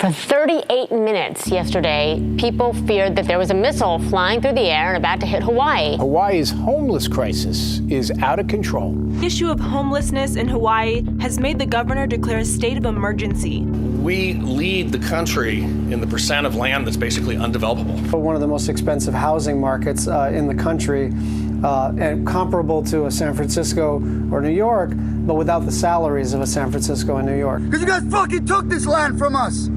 For 38 minutes yesterday, people feared that there was a missile flying through the air and about to hit Hawaii. Hawaii's homeless crisis is out of control. The issue of homelessness in Hawaii has made the governor declare a state of emergency. We lead the country in the percent of land that's basically undevelopable. One of the most expensive housing markets in the country, and comparable to a San Francisco or New York, but without the salaries of a San Francisco and New York. Because you guys fucking took this land from us.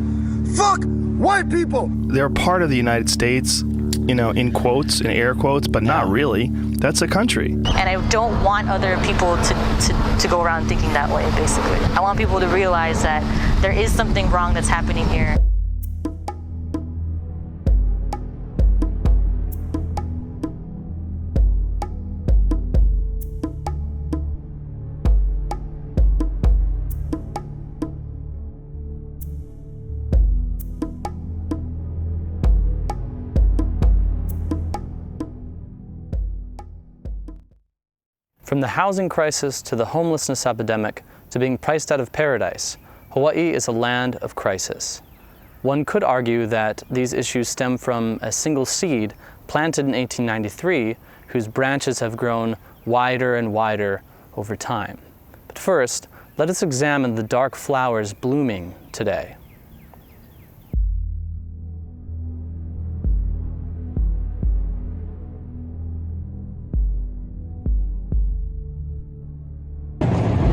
Fuck white people. They're part of the United States, you know, in quotes, in air quotes, but not really. That's a country. And I don't want other people to go around thinking that way, basically. I want people to realize that there is something wrong that's happening here. From the housing crisis to the homelessness epidemic to being priced out of paradise, Hawaii is a land of crisis. One could argue that these issues stem from a single seed planted in 1893 whose branches have grown wider and wider over time. But first, let us examine the dark flowers blooming today.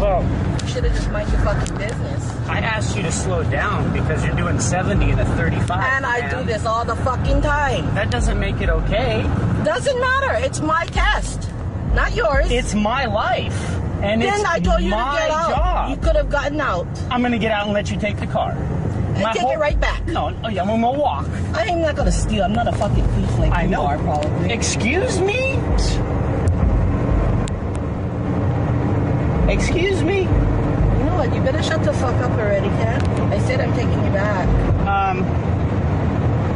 You should have just mind your fucking business. I asked you to slow down because you're doing 70 in a 35. And I do this all the fucking time. That doesn't make it okay. Doesn't matter. It's my test, not yours. It's my life. And then it's I told you to my get out. job. You could have gotten out. I'm going to get out and let you take the car. Take it right back. No, I'm going to walk. I am not going to steal. I'm not a fucking thief like you are, probably. Excuse me? Excuse me? You know what? You better shut the fuck up already, Kat. I said I'm taking you back.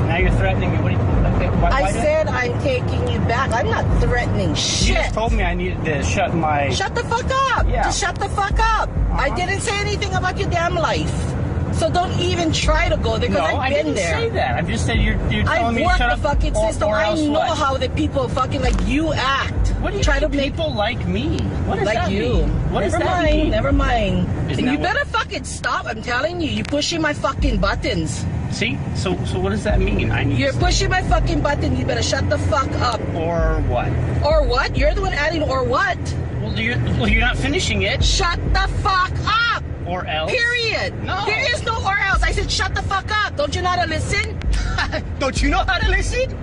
Now you're threatening me. What do you... I said I'm taking you back. I'm not threatening shit. You just told me I needed to shut my... Shut the fuck up. Yeah. Just shut the fuck up. I didn't say anything about your damn life. So don't even try to go there because I've been there. I didn't say that. I've just said you're telling me to shut up. I've worked the fucking system. I know how the people fucking like you act. What do you try to make people like me? What does like that you? mean? What does that mean? Never mind. Isn't You that better fucking stop. I'm telling you. You're pushing my fucking buttons. See? So what does that mean? You're pushing my fucking button. You better shut the fuck up. Or what? Or what? You're the one adding or what? Well, you're not finishing it. Shut the fuck up. Or else? Period. No. There is no or else. I said shut the fuck up. Don't you know how to listen? Don't you know how to listen?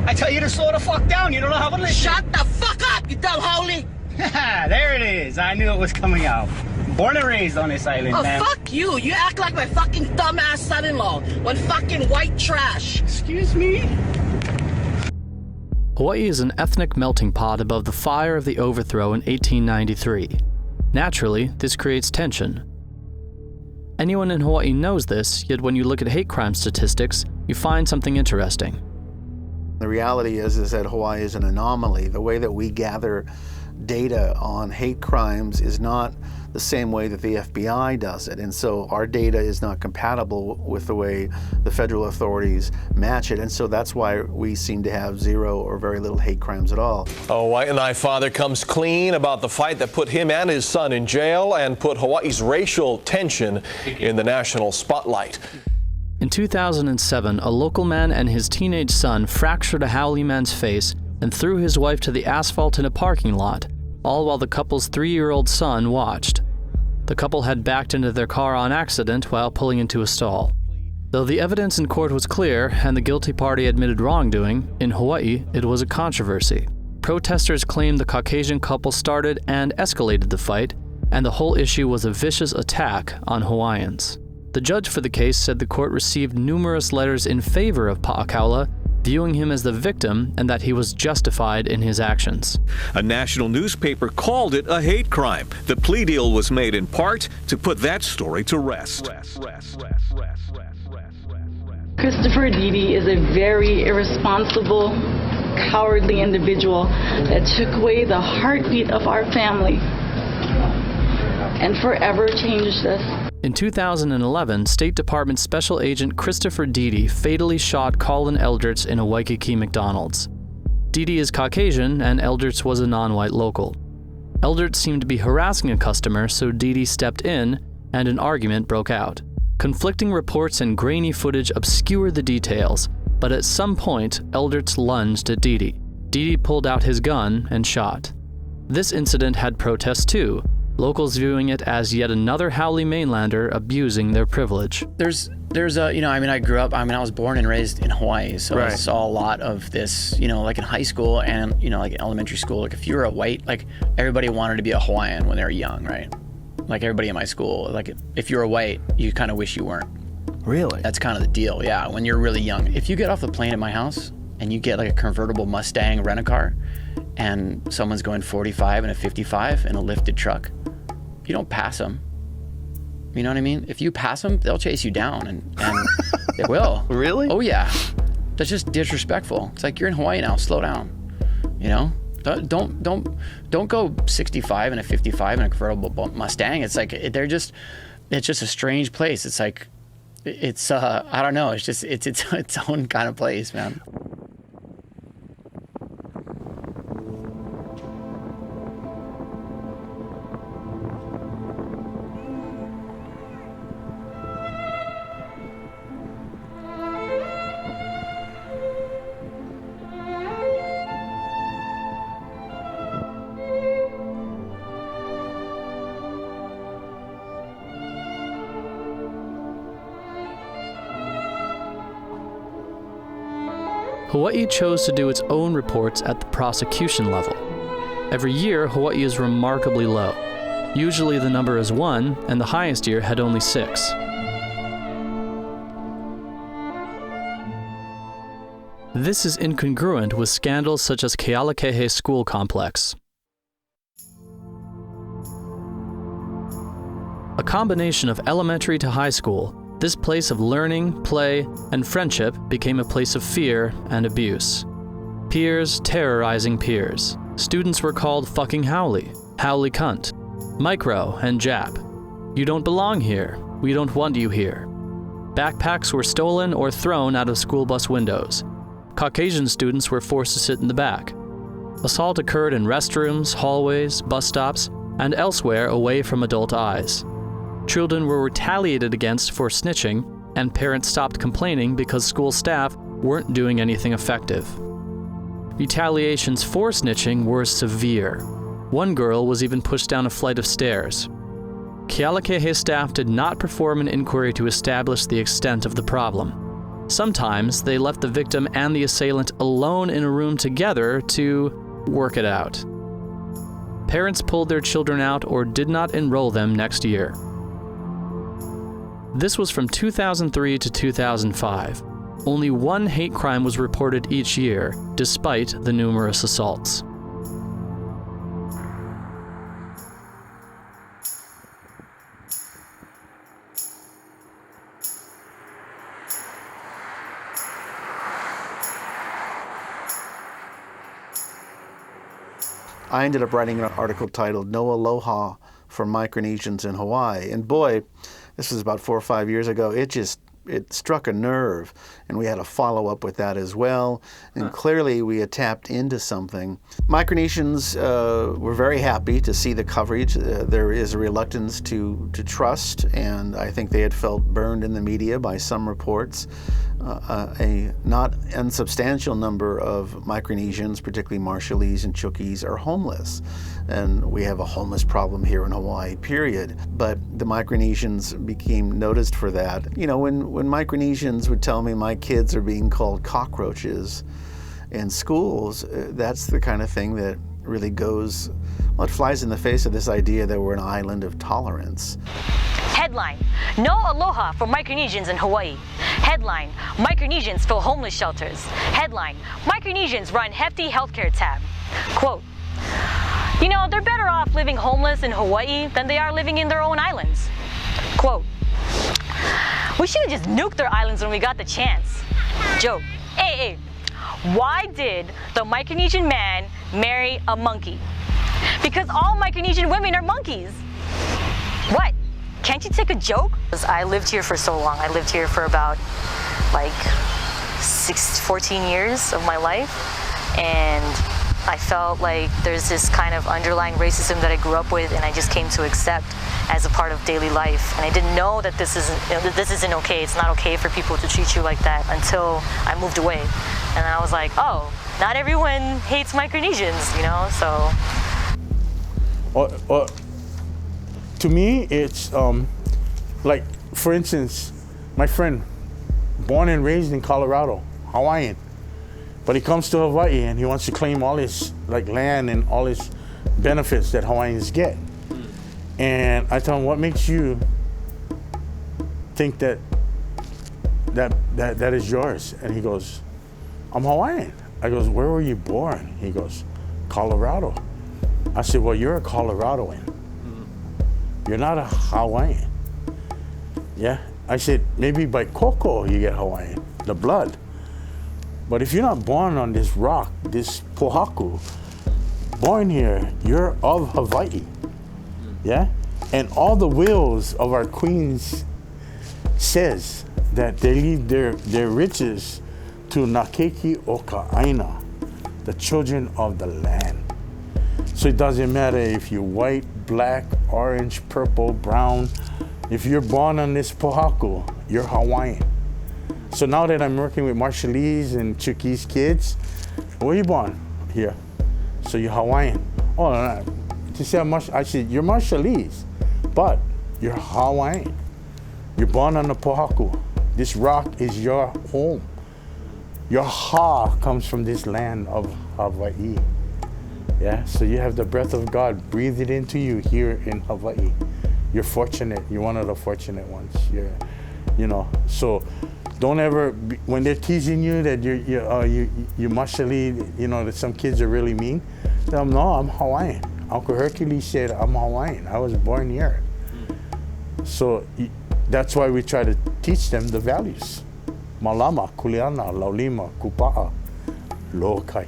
I tell you to slow the fuck down. You don't know how to listen. Shut the fuck up, you dumb holy. There it is. I knew it was coming out. Born and raised on this island, oh, man. Fuck you. You act like my fucking dumbass son-in-law. One fucking white trash. Excuse me? Hawaii is an ethnic melting pot above the fire of the overthrow in 1893. Naturally, this creates tension. Anyone in Hawaii knows this, yet when you look at hate crime statistics, you find something interesting. The reality is that Hawaii is an anomaly. The way that we gather data on hate crimes is not the same way that the FBI does it. And so our data is not compatible with the way the federal authorities match it. And so that's why we seem to have zero or very little hate crimes at all. A Waianae father comes clean about the fight that put him and his son in jail and put Hawaii's racial tension in the national spotlight. In 2007, a local man and his teenage son fractured a haole man's face and threw his wife to the asphalt in a parking lot, all while the couple's 3-year-old son watched. The couple had backed into their car on accident while pulling into a stall. Though the evidence in court was clear and the guilty party admitted wrongdoing, in Hawaii it was a controversy. Protesters claimed the Caucasian couple started and escalated the fight, and the whole issue was a vicious attack on Hawaiians. The judge for the case said the court received numerous letters in favor of Pa'akaula, viewing him as the victim and that he was justified in his actions. A national newspaper called it a hate crime. The plea deal was made in part to put that story to rest. Christopher Dede is a very irresponsible, cowardly individual that took away the heartbeat of our family and forever changed us. In 2011, State Department Special Agent Christopher Dede fatally shot Colin Eldritz in a Waikiki McDonald's. Dede is Caucasian, and Eldritz was a non-white local. Eldritz seemed to be harassing a customer, so Dede stepped in, and an argument broke out. Conflicting reports and grainy footage obscure the details, but at some point, Eldritz lunged at Dede. Dede pulled out his gun and shot. This incident had protests too, locals viewing it as yet another Haole mainlander abusing their privilege. There's I grew up, I was born and raised in Hawaii, so I saw a lot of this, like in high school and, like in elementary school, like if you were a white, like everybody wanted to be a Hawaiian when they were young, right? Like everybody in my school, like if you were white, you kind of wish you weren't. Really? That's kind of the deal, yeah, when you're really young. If you get off the plane at my house and you get like a convertible Mustang rent-a-car and someone's going 45 and a 55 in a lifted truck, you don't pass them. You know what I mean? If you pass them, they'll chase you down, and they will. Really? Oh yeah. That's just disrespectful. It's like, you're in Hawaii now. Slow down. Don't go 65 and a 55 in a convertible Mustang. It's like it's just a strange place. It's like I don't know. It's just it's its own kind of place, man. Hawaii chose to do its own reports at the prosecution level. Every year, Hawaii is remarkably low. Usually the number is 1, and the highest year had only 6. This is incongruent with scandals such as Kealakehe School Complex. A combination of elementary to high school, this place of learning, play, and friendship became a place of fear and abuse. Peers terrorizing peers. Students were called fucking Haole, Haole cunt, micro, and Jap. You don't belong here. We don't want you here. Backpacks were stolen or thrown out of school bus windows. Caucasian students were forced to sit in the back. Assault occurred in restrooms, hallways, bus stops, and elsewhere away from adult eyes. Children were retaliated against for snitching, and parents stopped complaining because school staff weren't doing anything effective. Retaliations for snitching were severe. One girl was even pushed down a flight of stairs. Kealakehe staff did not perform an inquiry to establish the extent of the problem. Sometimes they left the victim and the assailant alone in a room together to work it out. Parents pulled their children out or did not enroll them next year. This was from 2003 to 2005. Only 1 hate crime was reported each year, despite the numerous assaults. I ended up writing an article titled "No Aloha for Micronesians in Hawaii," and boy, this was about 4 or 5 years ago. It struck a nerve, and we had a follow-up with that as well. And clearly, we had tapped into something. Micronesians were very happy to see the coverage. There is a reluctance to trust, and I think they had felt burned in the media by some reports. A not unsubstantial number of Micronesians, particularly Marshallese and Chukis, are homeless. And we have a homeless problem here in Hawaii, period. But the Micronesians became noticed for that. You know, when Micronesians would tell me my kids are being called cockroaches in schools, that's the kind of thing that really goes, well, it flies in the face of this idea that we're an island of tolerance. Headline: No Aloha for Micronesians in Hawaii. Headline: Micronesians fill homeless shelters. Headline: Micronesians run hefty healthcare tab. Quote: You know, they're better off living homeless in Hawaii than they are living in their own islands. Quote: We should have just nuked their islands when we got the chance. Joke. Hey, why did the Micronesian man marry a monkey? Because all Micronesian women are monkeys. What? Can't you take a joke? I lived here for so long. I lived here for about like 14 years of my life. And I felt like there's this kind of underlying racism that I grew up with and I just came to accept as a part of daily life. And I didn't know that this isn't okay. It's not okay for people to treat you like that until I moved away. And I was like, oh, not everyone hates Micronesians, you know, so. To me, it's like, for instance, my friend, born and raised in Colorado, Hawaiian, but he comes to Hawaii and he wants to claim all his like land and all his benefits that Hawaiians get. And I tell him, what makes you think that is yours? And he goes, I'm Hawaiian. I goes, where were you born? He goes, Colorado. I said, well, you're a Coloradoan. You're not a Hawaiian. Yeah? I said, maybe by koko you get Hawaiian, the blood. But if you're not born on this rock, this pohaku, born here, you're of Hawaii. Yeah? And all the wills of our queens says that they leave their riches to Nakeki Oka'aina, the children of the land. So it doesn't matter if you're white, black, orange, purple, brown. If you're born on this pohaku, you're Hawaiian. So now that I'm working with Marshallese and Chukis kids, where are you born? Here. So you're Hawaiian. Oh, no. To say I said, you're Marshallese, but you're Hawaiian. You're born on the pohaku. This rock is your home. Your ha comes from this land of Hawaii. Yeah, so you have the breath of God breathed into you here in Hawaii. You're fortunate. You're one of the fortunate ones. So don't ever, when they're teasing you that you're Marshallese, that some kids are really mean, tell them, no, I'm Hawaiian. Uncle Hercules said, I'm Hawaiian. I was born here. So that's why we try to teach them the values. Malama, kuleana, laulima, kupa'a, lokai.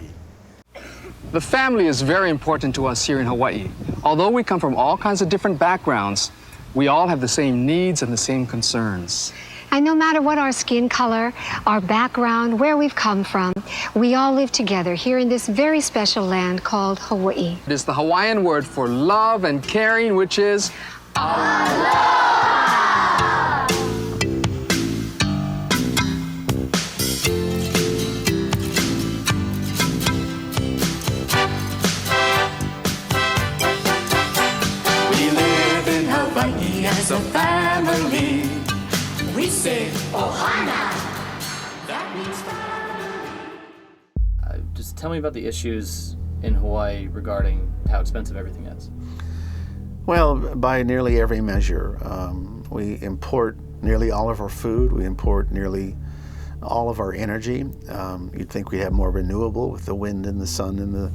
The family is very important to us here in Hawaii. Although we come from all kinds of different backgrounds, we all have the same needs and the same concerns. And no matter what our skin color, our background, where we've come from, we all live together here in this very special land called Hawaii. It is the Hawaiian word for love and caring, which is Aloha! As a family, we say Ohana. That means family. Just tell me about the issues in Hawaii regarding how expensive everything is. Well, by nearly every measure, we import nearly all of our food. We import nearly all of our energy. You'd think we have more renewable with the wind and the sun and the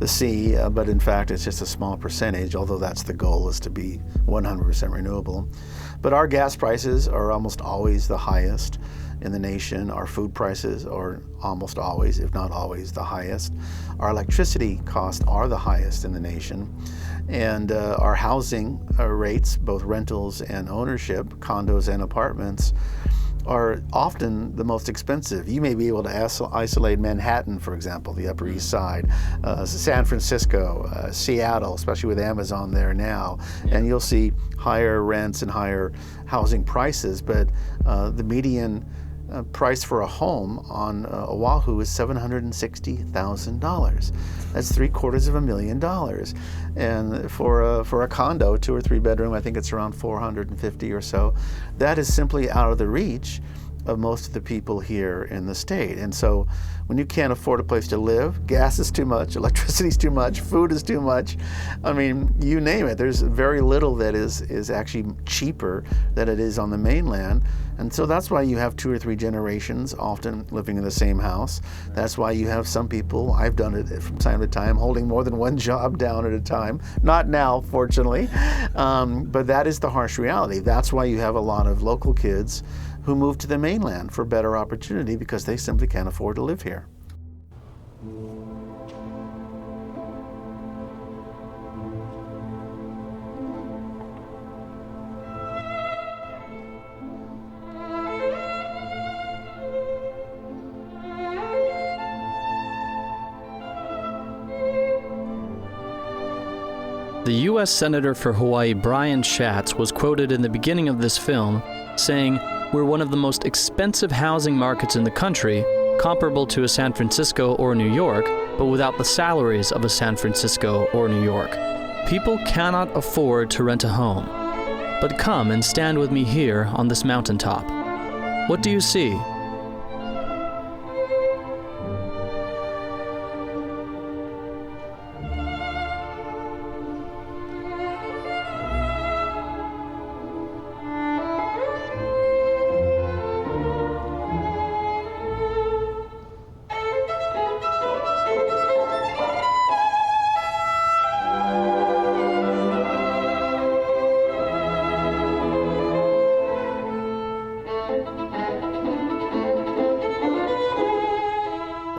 sea, but in fact it's just a small percentage, although that's the goal, is to be 100% renewable. But our gas prices are almost always the highest in the nation. Our food prices are almost always, if not always, the highest. Our electricity costs are the highest in the nation. And our housing rates, both rentals and ownership, condos and apartments, are often the most expensive. You may be able to isolate Manhattan, for example, the Upper East Side, San Francisco, Seattle, especially with Amazon there now, and you'll see higher rents and higher housing prices, but the median price for a home on Oahu is $760,000. That's $750,000. And for a condo, 2 or 3 bedroom, I think it's around 450 or so. That is simply out of the reach of most of the people here in the state. And so when you can't afford a place to live, gas is too much, electricity is too much, food is too much. I mean, you name it. There's very little that is actually cheaper than it is on the mainland. And so that's why you have 2 or 3 generations often living in the same house. That's why you have some people, I've done it from time to time, holding more than one job down at a time. Not now, fortunately, but that is the harsh reality. That's why you have a lot of local kids who move to the mainland for better opportunity because they simply can't afford to live here. The U.S. Senator for Hawaii Brian Schatz was quoted in the beginning of this film saying, "We're one of the most expensive housing markets in the country, comparable to a San Francisco or New York, but without the salaries of a San Francisco or New York. People cannot afford to rent a home. But come and stand with me here on this mountaintop. What do you see?"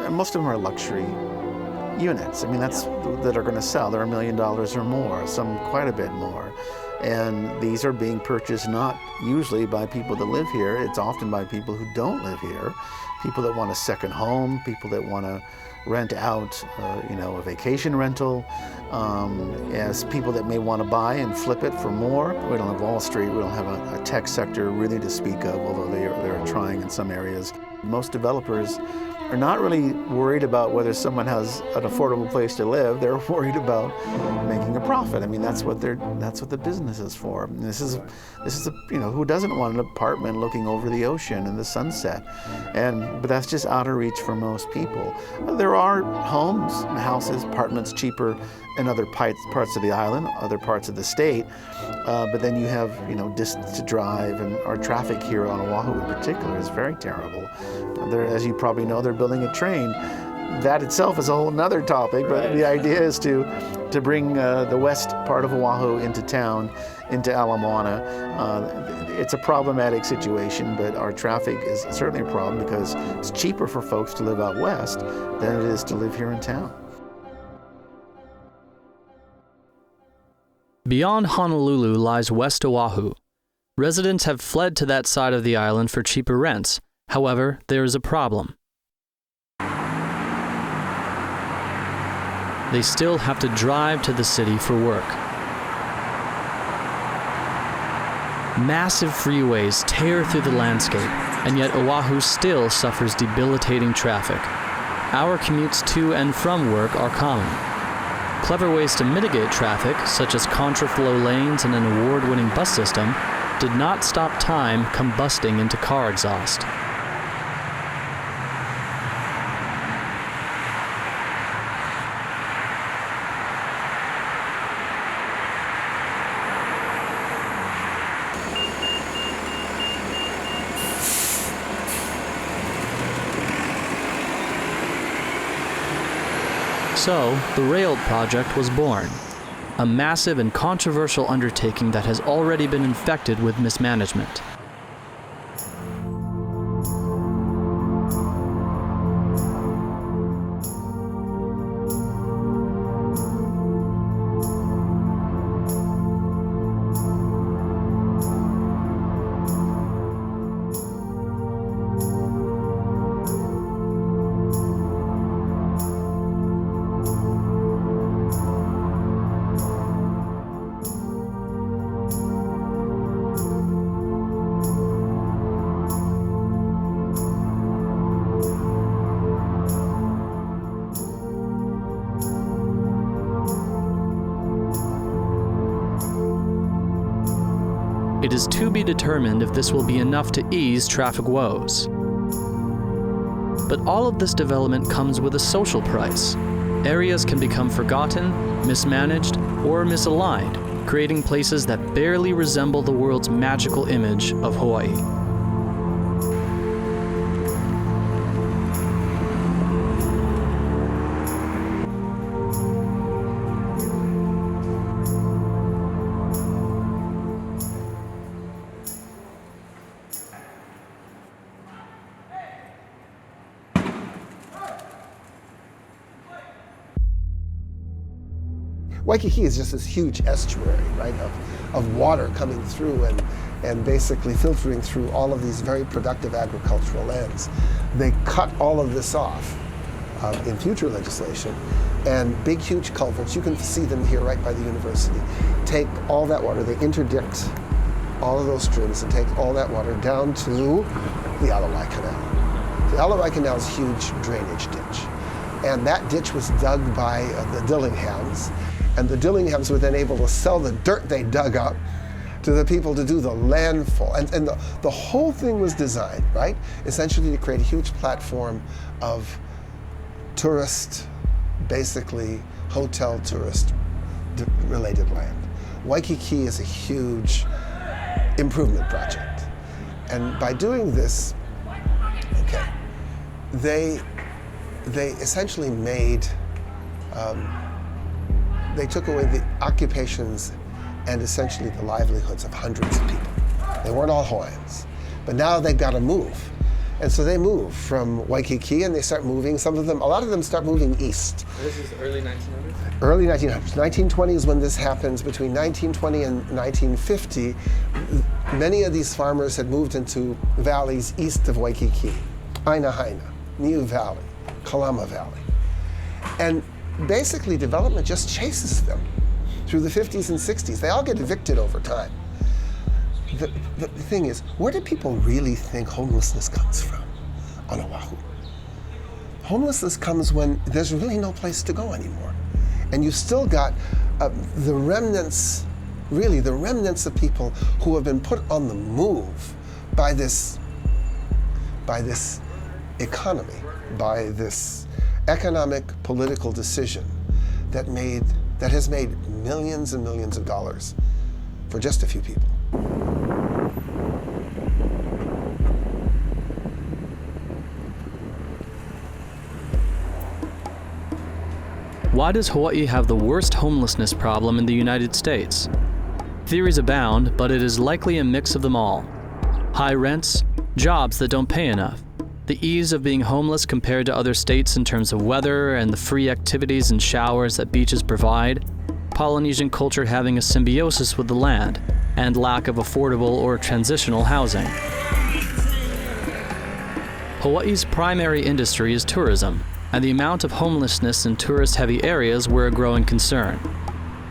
Most of them are luxury units. I mean, that are going to sell. They're $1 million or more, some quite a bit more. And these are being purchased not usually by people that live here. It's often by people who don't live here, people that want a second home, people that want to rent out, a vacation rental, as people that may want to buy and flip it for more. We don't have Wall Street. We don't have a tech sector really to speak of, although they're trying in some areas. Most developers are not really worried about whether someone has an affordable place to live. They're worried about making a profit. I mean, that's what the business is for. And this is who doesn't want an apartment looking over the ocean and the sunset? But that's just out of reach for most people. There are homes, houses, apartments cheaper in other parts of the island, other parts of the state. But then you have, distance to drive, and our traffic here on Oahu in particular is very terrible. As you probably know, they're building a train. That itself is a whole other topic, but the idea is to bring the west part of Oahu into town, into Ala Moana. It's a problematic situation, but our traffic is certainly a problem because it's cheaper for folks to live out west than it is to live here in town. Beyond Honolulu lies West Oahu. Residents have fled to that side of the island for cheaper rents. However, there is a problem. They still have to drive to the city for work. Massive freeways tear through the landscape, and yet Oahu still suffers debilitating traffic. Our commutes to and from work are common. Clever ways to mitigate traffic, such as contraflow lanes and an award-winning bus system, did not stop time combusting into car exhaust. So, the rail project was born, a massive and controversial undertaking that has already been infected with mismanagement. It is to be determined if this will be enough to ease traffic woes. But all of this development comes with a social price. Areas can become forgotten, mismanaged, or misaligned, creating places that barely resemble the world's magical image of Hawaii. Waikiki is just this huge estuary, right, of water coming through and basically filtering through all of these very productive agricultural lands. They cut all of this off in future legislation. And big, huge culverts, you can see them here right by the university, take all that water, they interdict all of those streams and take all that water down to the Ala Wai Canal. The Ala Wai Canal is a huge drainage ditch. And that ditch was dug by the Dillinghams. And the Dillinghams were then able to sell the dirt they dug up to the people to do the landfill. And the whole thing was designed, right, essentially to create a huge platform of tourist, basically hotel tourist related land. Waikiki is a huge improvement project. And by doing this, okay, they essentially made, they took away the occupations and essentially the livelihoods of hundreds of people. They weren't all Hawaiians, but now they've got to move. And so they move from Waikiki and they start moving, some of them, a lot of them start moving east. This is early 1900s? Early 1900s. 1920 is when this happens. Between 1920 and 1950, many of these farmers had moved into valleys east of Waikiki. Aina Haina, Niu Valley, Kalama Valley. And basically development just chases them through the 50s and 60s. They all get evicted over time. The thing is, where do people really think homelessness comes from on Oahu? Homelessness comes when there's really no place to go anymore. And you've still got the remnants, really the remnants of people who have been put on the move by this economy, by this economic political decision that has made millions and millions of dollars for just a few people. Why does Hawaii have the worst homelessness problem in the United States? Theories abound, but it is likely a mix of them all. High rents, jobs that don't pay enough, the ease of being homeless compared to other states in terms of weather and the free activities and showers that beaches provide, Polynesian culture having a symbiosis with the land, and lack of affordable or transitional housing. Hawaii's primary industry is tourism, and the amount of homelessness in tourist-heavy areas were a growing concern.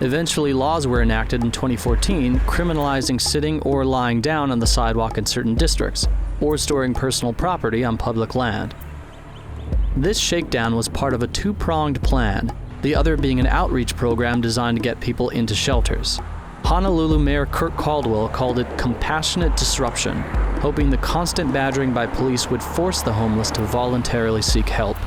Eventually, laws were enacted in 2014 criminalizing sitting or lying down on the sidewalk in certain districts, or storing personal property on public land. This shakedown was part of a two-pronged plan, the other being an outreach program designed to get people into shelters. Honolulu Mayor Kirk Caldwell called it compassionate disruption, hoping the constant badgering by police would force the homeless to voluntarily seek help.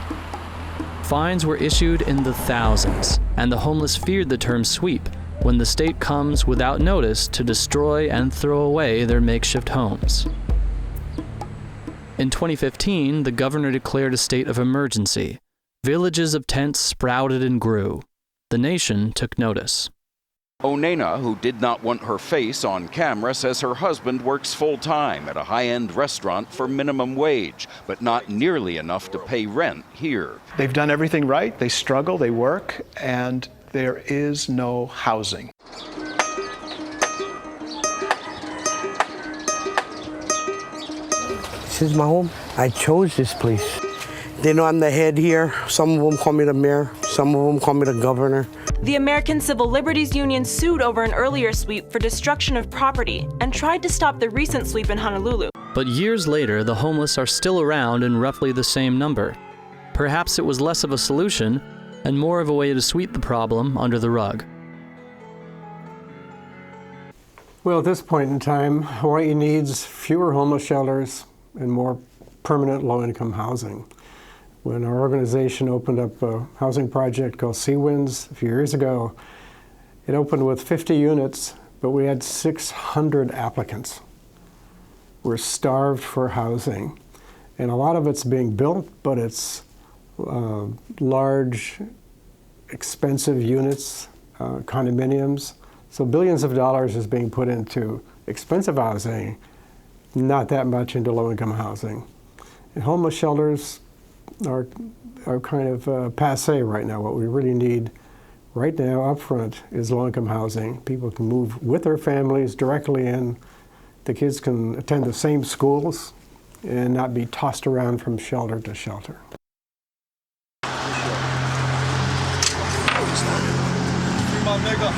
Fines were issued in the thousands, and the homeless feared the term sweep when the state comes without notice to destroy and throw away their makeshift homes. In 2015, the governor declared a state of emergency. Villages of tents sprouted and grew. The nation took notice. Onena, who did not want her face on camera, says her husband works full-time at a high-end restaurant for minimum wage, but not nearly enough to pay rent here. They've done everything right. They struggle, they work, and there is no housing. This is my home. I chose this place. They know I'm the head here. Some of them call me the mayor. Some of them call me the governor. The American Civil Liberties Union sued over an earlier sweep for destruction of property and tried to stop the recent sweep in Honolulu. But years later, the homeless are still around in roughly the same number. Perhaps it was less of a solution and more of a way to sweep the problem under the rug. Well, at this point in time, Hawaii needs fewer homeless shelters and more permanent low-income housing. When our organization opened up a housing project called Sea Winds a few years ago, it opened with 50 units, but we had 600 applicants. We're starved for housing. And a lot of it's being built, but it's large, expensive units, condominiums. So billions of dollars is being put into expensive housing, not that much into low-income housing. And homeless shelters are kind of passé right now. What we really need right now up front is low-income housing. People can move with their families directly in. The kids can attend the same schools and not be tossed around from shelter to shelter. my nigga.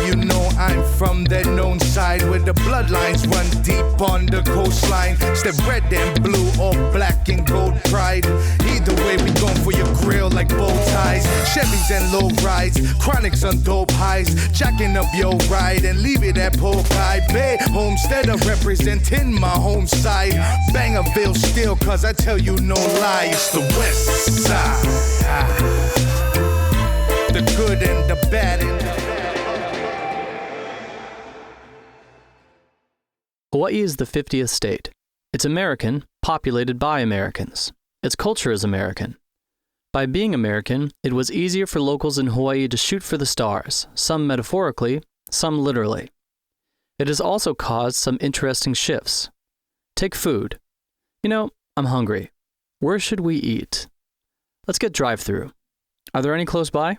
You know I'm from that known side where the bloodlines run deep on the coastline. Step red and blue or black and gold pride. Either way we going for your grill like bow ties. Chevys and low rides, chronics on dope highs. Jacking up your ride and leave it at Popeye Bay. Homestead of representing my home side. Bangerville still cause I tell you no lie. It's the west side. The good and the bad and the Hawaii is the 50th state. It's American, populated by Americans. Its culture is American. By being American, it was easier for locals in Hawaii to shoot for the stars, some metaphorically, some literally. It has also caused some interesting shifts. Take food. You know, I'm hungry. Where should we eat? Let's get drive-through. Are there any close by?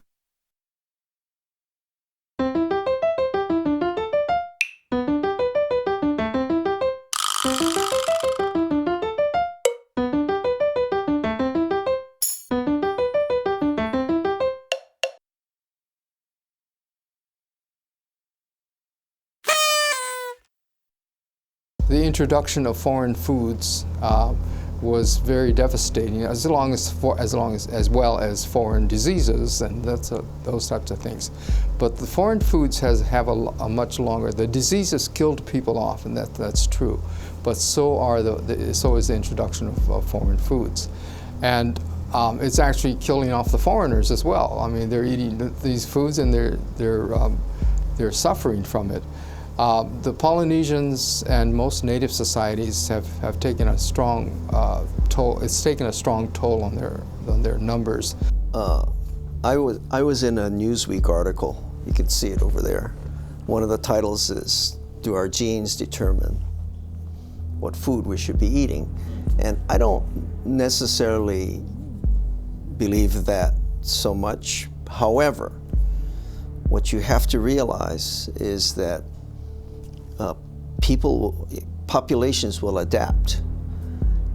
The introduction of foreign foods was very devastating, as well as foreign diseases and those types of things. But the foreign foods have a much longer. The diseases killed people off, and that's true. But so is the introduction of foreign foods, and it's actually killing off the foreigners as well. I mean, they're eating these foods and they're suffering from it. The Polynesians and most native societies have taken a strong toll. It's taken a strong toll on their numbers. I was in a Newsweek article. You can see it over there. One of the titles is, "Do Our Genes Determine What Food We Should Be Eating?" And I don't necessarily believe that so much. However, what you have to realize is that populations will adapt.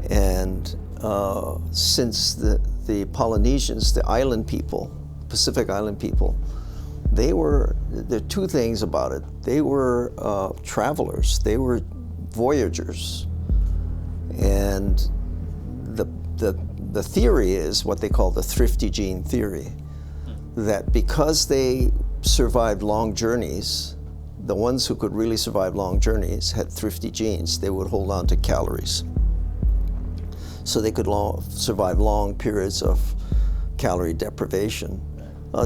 And since the Polynesians, the island people, Pacific Island people, there are two things about it. They were travelers, they were voyagers. And the theory is what they call the Thrifty gene theory, that because they survived long journeys, the ones who could really survive long journeys had thrifty genes. They would hold on to calories. So they could survive long periods of calorie deprivation.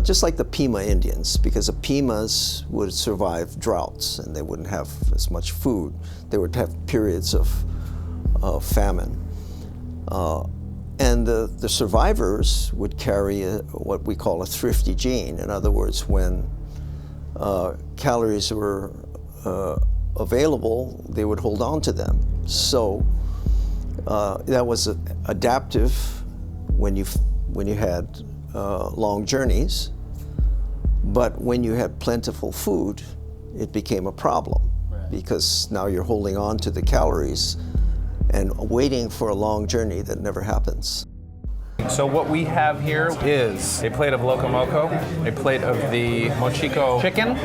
Just like the Pima Indians, because the Pimas would survive droughts and they wouldn't have as much food. They would have periods of famine. And the survivors would carry what we call a thrifty gene. In other words, when calories were available, they would hold on to them. So that was adaptive when you had long journeys, but when you had plentiful food, it became a problem, because now you're holding on to the calories and waiting for a long journey that never happens. So what we have here is a plate of locomoco, a plate of the mochiko chicken,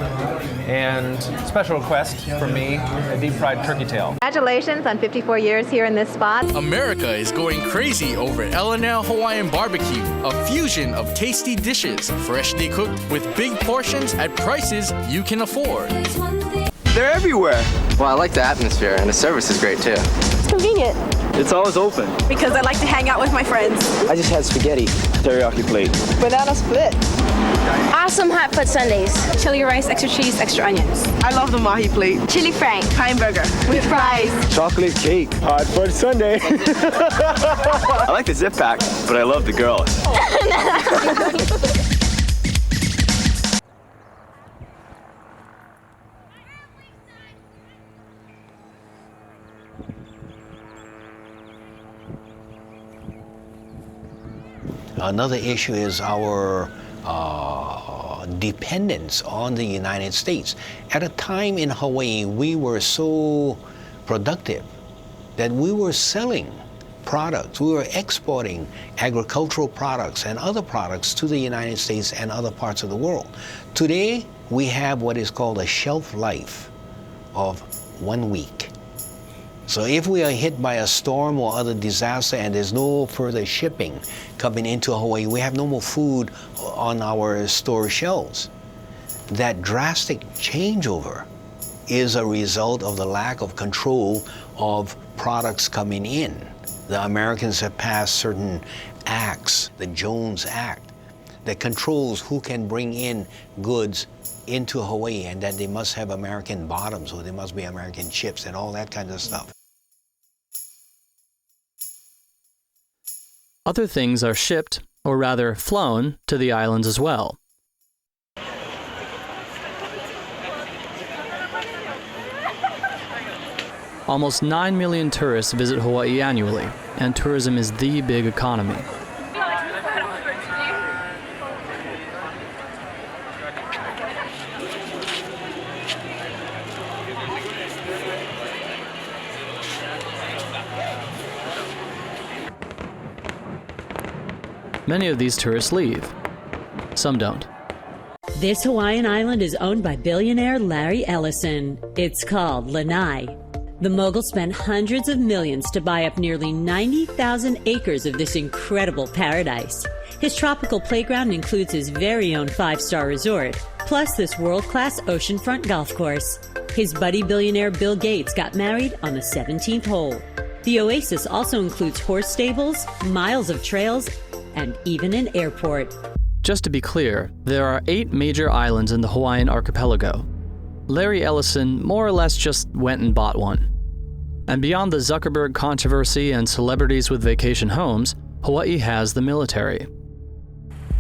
and special request from me, a deep fried turkey tail. Congratulations on 54 years here in this spot. America is going crazy over L&L Hawaiian Barbecue, a fusion of tasty dishes, freshly cooked with big portions at prices you can afford. They're everywhere. Well, I like the atmosphere, and the service is great too. It's convenient. It's always open. Because I like to hang out with my friends. I just had spaghetti, teriyaki plate. Banana split. Awesome hot foot sundaes. Chili rice, extra cheese, extra onions. I love the mahi plate. Chili frank. Pine burger. With fries. Chocolate cake. Hot foot sundae. I like the zip pack, but I love the girls. Another issue is our dependence on the United States. At a time in Hawaii, we were so productive that we were selling products. We were exporting agricultural products and other products to the United States and other parts of the world. Today, we have what is called a shelf life of 1 week. So if we are hit by a storm or other disaster and there's no further shipping coming into Hawaii, we have no more food on our store shelves. That drastic changeover is a result of the lack of control of products coming in. The Americans have passed certain acts, the Jones Act, that controls who can bring in goods into Hawaii, and that they must have American bottoms or they must be American chips and all that kind of stuff. Other things are shipped, or rather flown, to the islands as well. Almost 9 million tourists visit Hawaii annually, and tourism is the big economy. Many of these tourists leave. Some don't. This Hawaiian island is owned by billionaire Larry Ellison. It's called Lanai. The mogul spent hundreds of millions to buy up nearly 90,000 acres of this incredible paradise. His tropical playground includes his very own 5-star resort, plus this world-class oceanfront golf course. His buddy billionaire Bill Gates got married on the 17th hole. The oasis also includes horse stables, miles of trails, and even an airport. Just to be clear, there are 8 major islands in the Hawaiian archipelago. Larry Ellison more or less just went and bought one. And beyond the Zuckerberg controversy and celebrities with vacation homes, Hawaii has the military.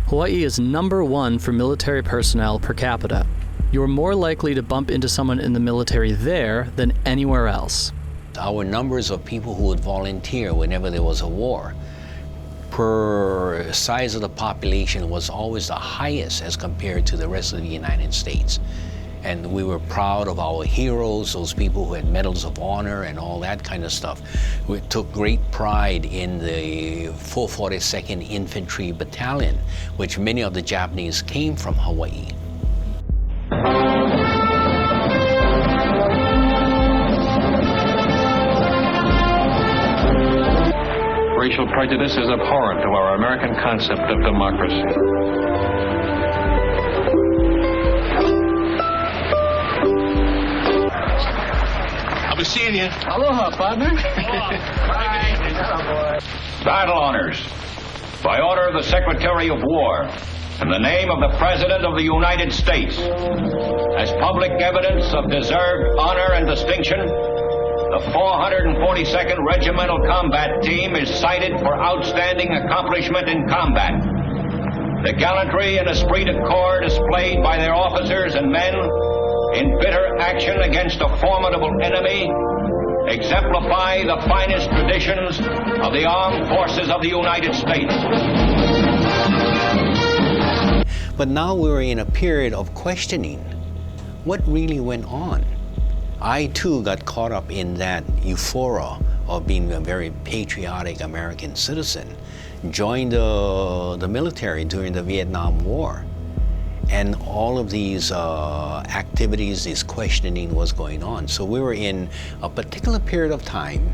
Hawaii is #1 for military personnel per capita. You're more likely to bump into someone in the military there than anywhere else. Our numbers of people who would volunteer whenever there was a war per size of the population was always the highest as compared to the rest of the United States. And we were proud of our heroes, those people who had medals of honor and all that kind of stuff. We took great pride in the 442nd Infantry Battalion, which many of the Japanese came from Hawaii. Racial prejudice is abhorrent to our American concept of democracy. I'll be seeing you. Aloha, partner. Battle honors. By order of the Secretary of War, in the name of the President of the United States, as public evidence of deserved honor and distinction, the 442nd Regimental Combat Team is cited for outstanding accomplishment in combat. The gallantry and esprit de corps displayed by their officers and men in bitter action against a formidable enemy exemplify the finest traditions of the armed forces of the United States. But now we're in a period of questioning what really went on. I too got caught up in that euphoria of being a very patriotic American citizen, joined the military during the Vietnam War. And all of these activities, this questioning was going on. So we were in a particular period of time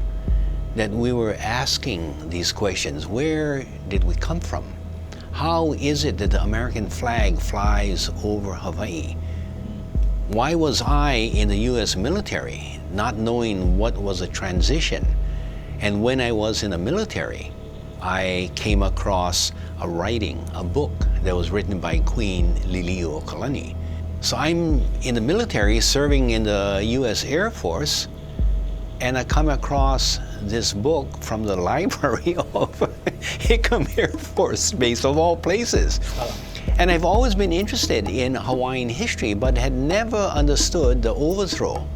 that we were asking these questions. Where did we come from? How is it that the American flag flies over Hawaii? Why was I in the US military, not knowing what was a transition? And when I was in the military, I came across a writing, a book that was written by Queen Liliuokalani. So I'm in the military serving in the US Air Force, and I come across this book from the library of Hickam Air Force Base, of all places. And I've always been interested in Hawaiian history, but had never understood the overthrow.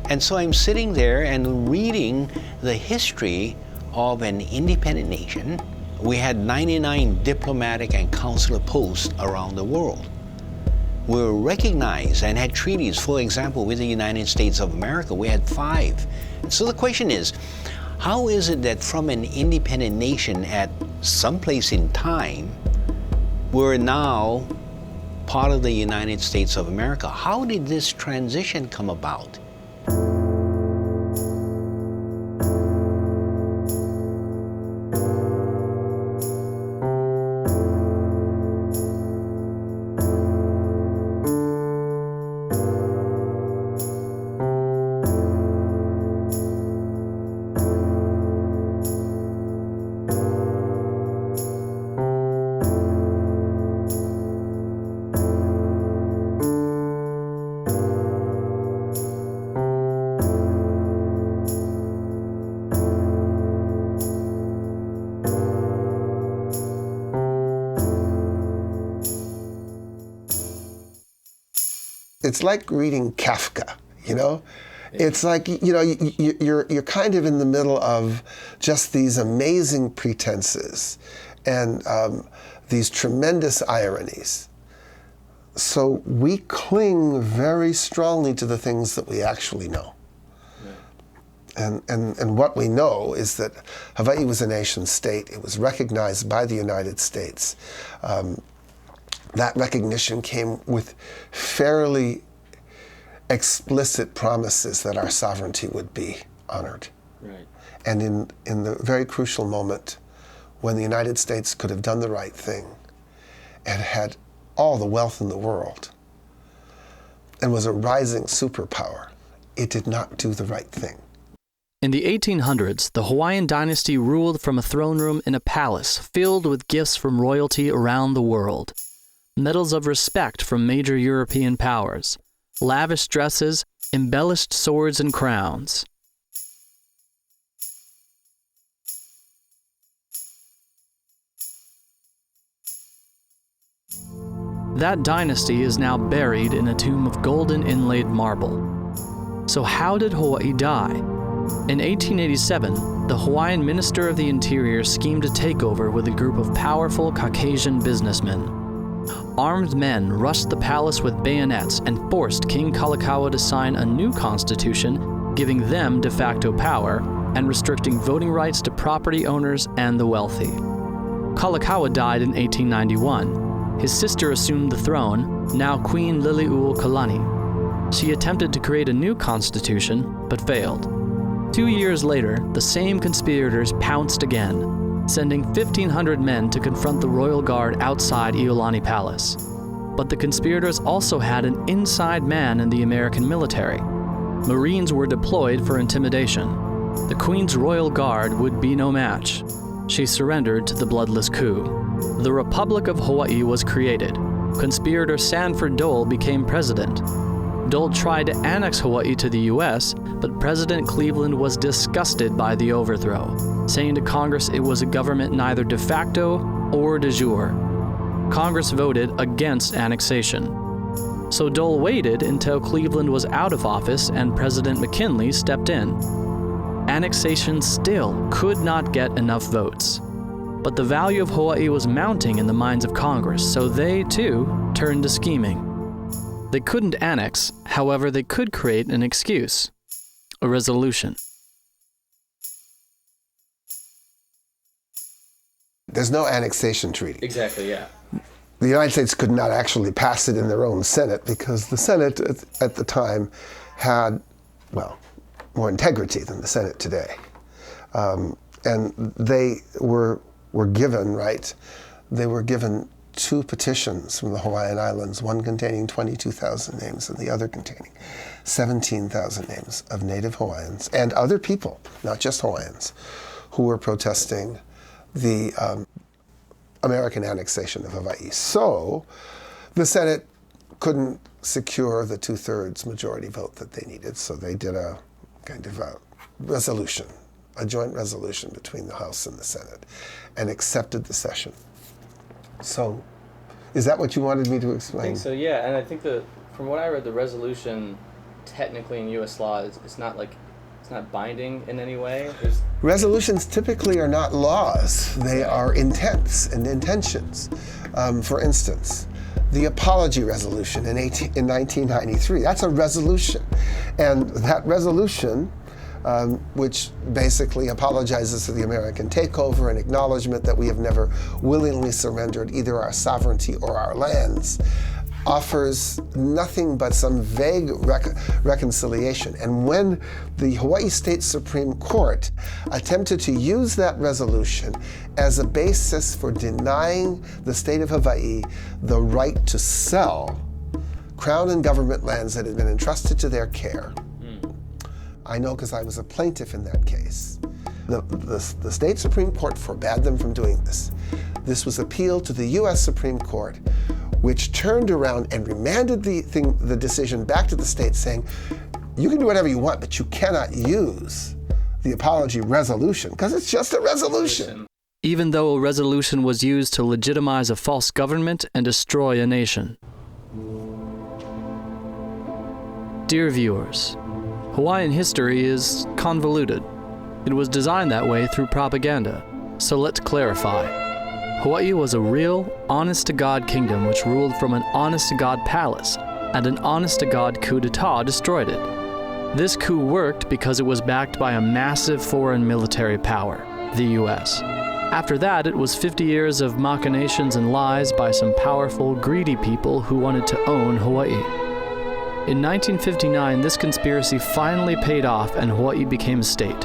And so I'm sitting there and reading the history of an independent nation We had 99 diplomatic and consular posts around the world. We were recognized and had treaties. For example, with the United States of America, we had 5. So the question is, how is it that from an independent nation at some place in time, we're now part of the United States of America? How did this transition come about? It's like reading Kafka, you know? It's like, you know, you're kind of in the middle of just these amazing pretenses and these tremendous ironies. So we cling very strongly to the things that we actually know. And what we know is that Hawaii was a nation state. It was recognized by the United States. That recognition came with fairly explicit promises that our sovereignty would be honored. Right. And in the very crucial moment when the United States could have done the right thing and had all the wealth in the world and was a rising superpower, it did not do the right thing. In the 1800s, the Hawaiian dynasty ruled from a throne room in a palace filled with gifts from royalty around the world. Medals of respect from major European powers, lavish dresses, embellished swords and crowns. That dynasty is now buried in a tomb of golden inlaid marble. So how did Hawaii die? In 1887, the Hawaiian Minister of the Interior schemed a takeover with a group of powerful Caucasian businessmen. Armed men rushed the palace with bayonets and forced King Kalakaua to sign a new constitution, giving them de facto power and restricting voting rights to property owners and the wealthy. Kalakaua died in 1891. His sister assumed the throne, now Queen Liliuokalani. She attempted to create a new constitution, but failed. 2 years later, the same conspirators pounced again, sending 1,500 men to confront the royal guard outside Iolani Palace. But the conspirators also had an inside man in the American military. Marines were deployed for intimidation. The Queen's royal guard would be no match. She surrendered to the bloodless coup. The Republic of Hawaii was created. Conspirator Sanford Dole became president. Dole tried to annex Hawaii to the U.S., but President Cleveland was disgusted by the overthrow, saying to Congress it was a government neither de facto or de jure. Congress voted against annexation. So Dole waited until Cleveland was out of office and President McKinley stepped in. Annexation still could not get enough votes. But the value of Hawaii was mounting in the minds of Congress, so they, too, turned to scheming. They couldn't annex, however, they could create an excuse, a resolution. There's no annexation treaty. Exactly, yeah. The United States could not actually pass it in their own Senate because the Senate at the time had, well, more integrity than the Senate today. And they were given, right? They were given 2 petitions from the Hawaiian Islands, one containing 22,000 names and the other containing 17,000 names of native Hawaiians and other people, not just Hawaiians, who were protesting the American annexation of Hawaii. So the Senate couldn't secure the 2/3 majority vote that they needed, so they did a kind of a resolution, a joint resolution between the House and the Senate, and accepted the cession. So, is that what you wanted me to explain? I think so, yeah. And I think from what I read, the resolution technically in U.S. law it's It's not binding in any way? Resolutions typically are not laws. They are intents and intentions. For instance, the apology resolution in 1993, that's a resolution. And that resolution, which basically apologizes for the American takeover and acknowledgement that we have never willingly surrendered either our sovereignty or our lands, offers nothing but some vague reconciliation. And when the Hawaii State Supreme Court attempted to use that resolution as a basis for denying the state of Hawaii the right to sell Crown and government lands that had been entrusted to their care, I know because I was a plaintiff in that case. The state Supreme Court forbade them from doing this. This was appealed to the U.S. Supreme Court, which turned around and remanded the decision back to the state, saying, you can do whatever you want, but you cannot use the apology resolution, because it's just a resolution. Even though a resolution was used to legitimize a false government and destroy a nation. Dear viewers, Hawaiian history is convoluted. It was designed that way through propaganda. So let's clarify. Hawaii was a real, honest-to-God kingdom which ruled from an honest-to-God palace, and an honest-to-God coup d'etat destroyed it. This coup worked because it was backed by a massive foreign military power, the U.S. After that, it was 50 years of machinations and lies by some powerful, greedy people who wanted to own Hawaii. In 1959, this conspiracy finally paid off and Hawaii became a state.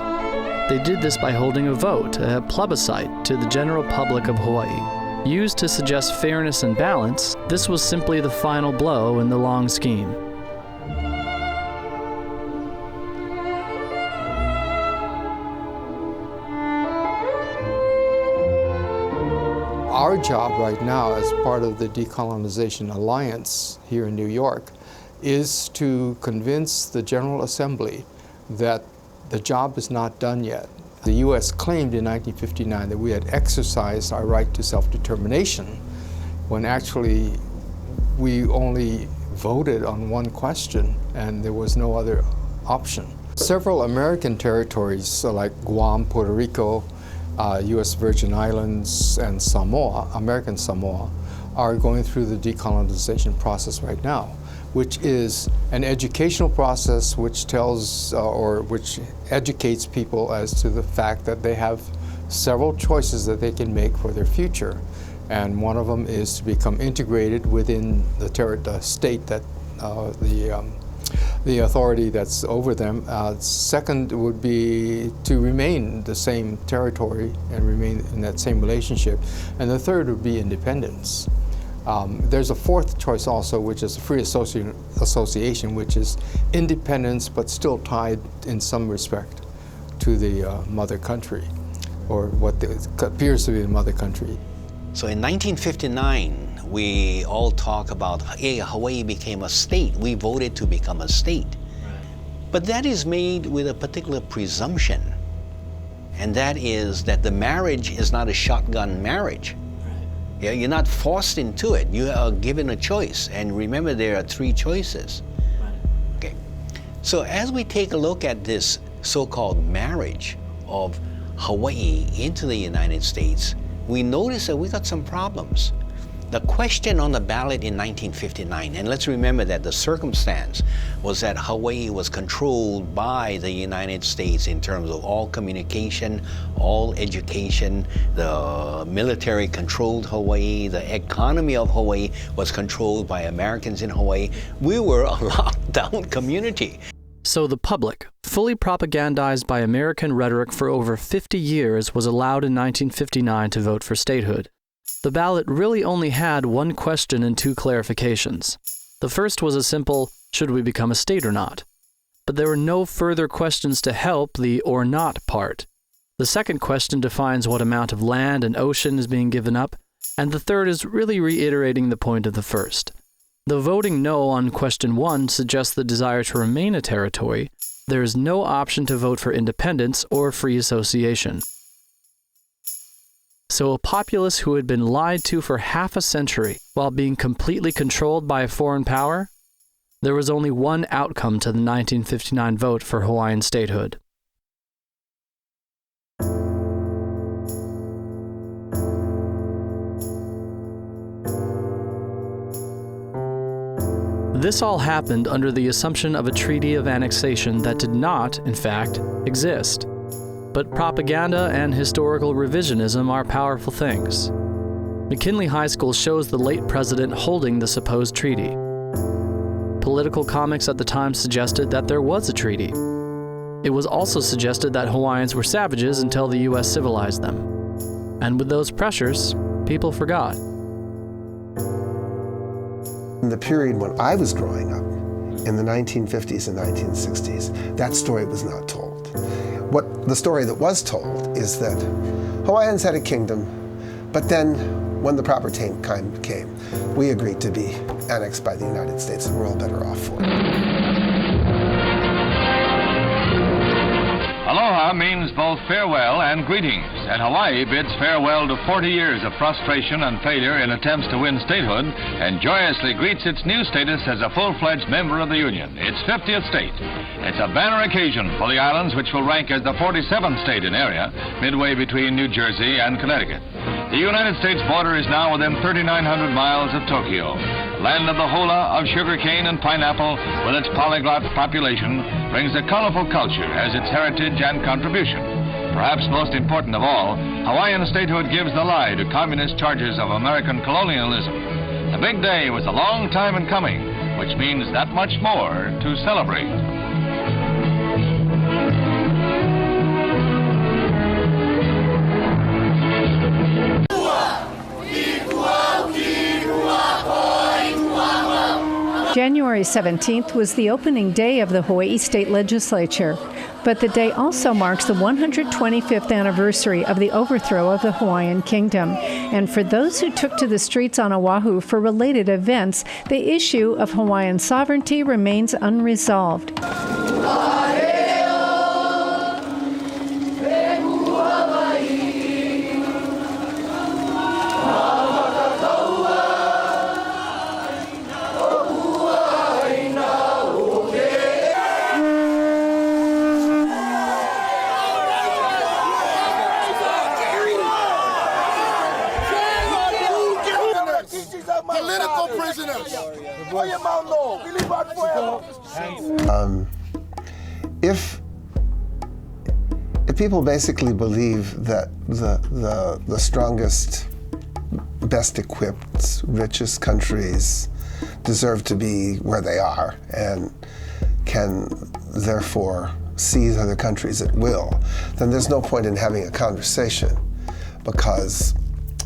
They did this by holding a vote, a plebiscite, to the general public of Hawaii. Used to suggest fairness and balance, this was simply the final blow in the long scheme. Our job right now as part of the Decolonization Alliance here in New York is to convince the General Assembly that the job is not done yet. The U.S. claimed in 1959 that we had exercised our right to self-determination, when actually we only voted on one question and there was no other option. Several American territories, like Guam, Puerto Rico, U.S. Virgin Islands, and Samoa, American Samoa, are going through the decolonization process right now, which is an educational process which tells or which educates people as to the fact that they have several choices that they can make for their future. And one of them is to become integrated within the state that the authority that's over them. Second would be to remain the same territory and remain in that same relationship. And the third would be independence. There's a fourth choice also, which is a free association, which is independence but still tied in some respect to the mother country, or what appears to be the mother country. So in 1959, we all talk about, hey, Hawaii became a state. We voted to become a state. But that is made with a particular presumption, and that is that the marriage is not a shotgun marriage. Yeah, you're not forced into it. You are given a choice. And remember, there are three choices. Okay. So as we take a look at this so-called marriage of Hawaii into the United States, we notice that we got some problems. The question on the ballot in 1959, and let's remember that the circumstance was that Hawaii was controlled by the United States in terms of all communication, all education. The military controlled Hawaii. The economy of Hawaii was controlled by Americans in Hawaii. We were a locked down community. So the public, fully propagandized by American rhetoric for over 50 years, was allowed in 1959 to vote for statehood. The ballot really only had one question and two clarifications. The first was a simple, should we become a state or not? But there were no further questions to help the or not part. The second question defines what amount of land and ocean is being given up, and the third is really reiterating the point of the first. Though voting no on question 1 suggests the desire to remain a territory, there is no option to vote for independence or free association. So a populace who had been lied to for half a century while being completely controlled by a foreign power? There was only one outcome to the 1959 vote for Hawaiian statehood. This all happened under the assumption of a treaty of annexation that did not, in fact, exist. But propaganda and historical revisionism are powerful things. McKinley High School shows the late president holding the supposed treaty. Political comics at the time suggested that there was a treaty. It was also suggested that Hawaiians were savages until the U.S. civilized them. And with those pressures, people forgot. In the period when I was growing up, in the 1950s and 1960s, that story was not told. What the story that was told is that Hawaiians had a kingdom, but then when the proper time came, we agreed to be annexed by the United States, and we're all better off for it. Aloha means both farewell and greetings, and Hawaii bids farewell to 40 years of frustration and failure in attempts to win statehood, and joyously greets its new status as a full-fledged member of the Union, its 50th state. It's a banner occasion for the islands, which will rank as the 47th state in area, midway between New Jersey and Connecticut. The United States border is now within 3,900 miles of Tokyo. Land of the hula, of sugarcane and pineapple, with its polyglot population, brings a colorful culture as its heritage and contribution. Perhaps most important of all, Hawaiian statehood gives the lie to communist charges of American colonialism. The big day was a long time in coming, which means that much more to celebrate. January 17th was the opening day of the Hawaii State Legislature, but the day also marks the 125th anniversary of the overthrow of the Hawaiian Kingdom. And for those who took to the streets on Oahu for related events, the issue of Hawaiian sovereignty remains unresolved. If people basically believe that the strongest, best equipped, richest countries deserve to be where they are and can therefore seize other countries at will, then there's no point in having a conversation, because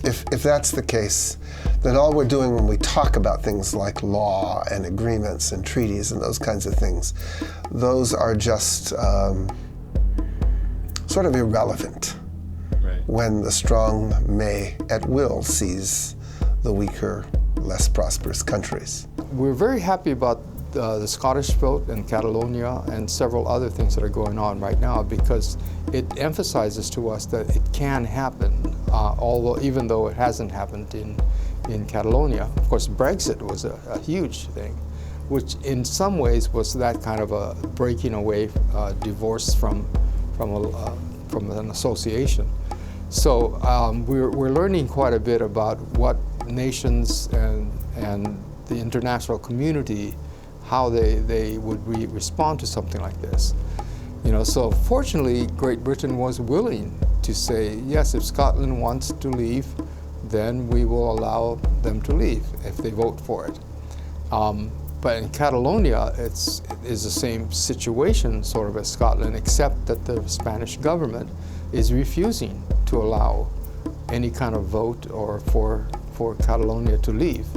if that's the case, then all we're doing when we talk about things like law and agreements and treaties and those kinds of things, those are just sort of irrelevant when the strong may at will seize the weaker, less prosperous countries. We're very happy about the Scottish vote in Catalonia and several other things that are going on right now, because it emphasizes to us that it can happen, even though it hasn't happened in Catalonia. Of course, Brexit was a huge thing, which in some ways was that kind of a breaking away, divorce from an association. So we're learning quite a bit about what nations and the international community, how they would respond to something like this. You know, so fortunately, Great Britain was willing to say, yes, if Scotland wants to leave, then we will allow them to leave if they vote for it. But in Catalonia, it is the same situation sort of as Scotland, except that the Spanish government is refusing to allow any kind of vote or for Catalonia to leave.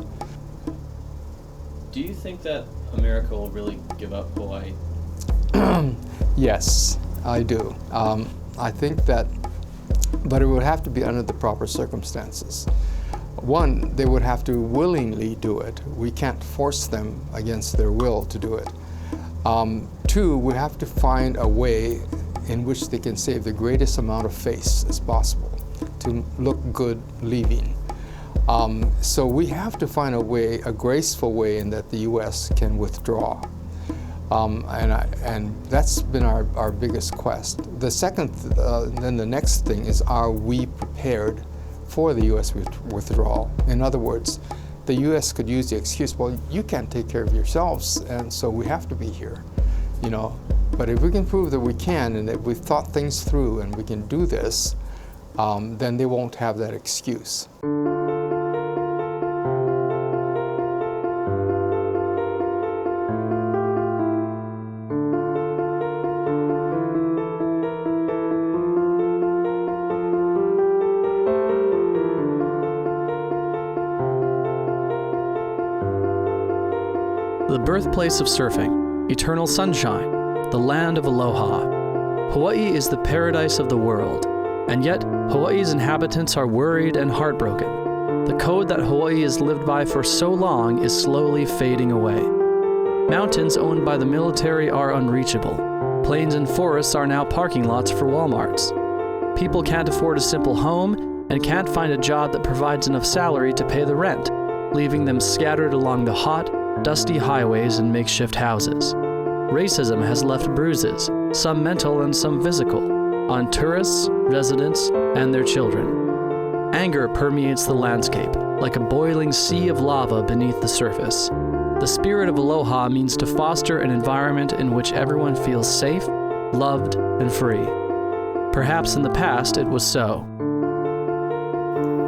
Do you think that America will really give up Hawaii? Yes, I do. I think that, but it would have to be under the proper circumstances. One, they would have to willingly do it. We can't force them against their will to do it. Two, we have to find a way in which they can save the greatest amount of face as possible to look good leaving. So we have to find a way, a graceful way, in that the U.S. can withdraw. And that's been our biggest quest. The second, then the next thing is, are we prepared for the U.S. withdrawal? In other words, the U.S. could use the excuse, well, you can't take care of yourselves, and so we have to be here, you know. But if we can prove that we can, and that we've thought things through, and we can do this, then they won't have that excuse. The birthplace of surfing, eternal sunshine, the land of aloha. Hawaii is the paradise of the world, and yet Hawaii's inhabitants are worried and heartbroken. The code that Hawaii has lived by for so long is slowly fading away. Mountains owned by the military are unreachable. Plains and forests are now parking lots for Walmarts. People can't afford a simple home and can't find a job that provides enough salary to pay the rent, leaving them scattered along the hot, dusty highways and makeshift houses. Racism has left bruises, some mental and some physical, on tourists, residents, and their children. Anger permeates the landscape, like a boiling sea of lava beneath the surface. The spirit of aloha means to foster an environment in which everyone feels safe, loved, and free. Perhaps in the past it was so.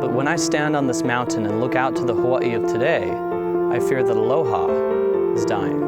But when I stand on this mountain and look out to the Hawaii of today, I fear that aloha is dying.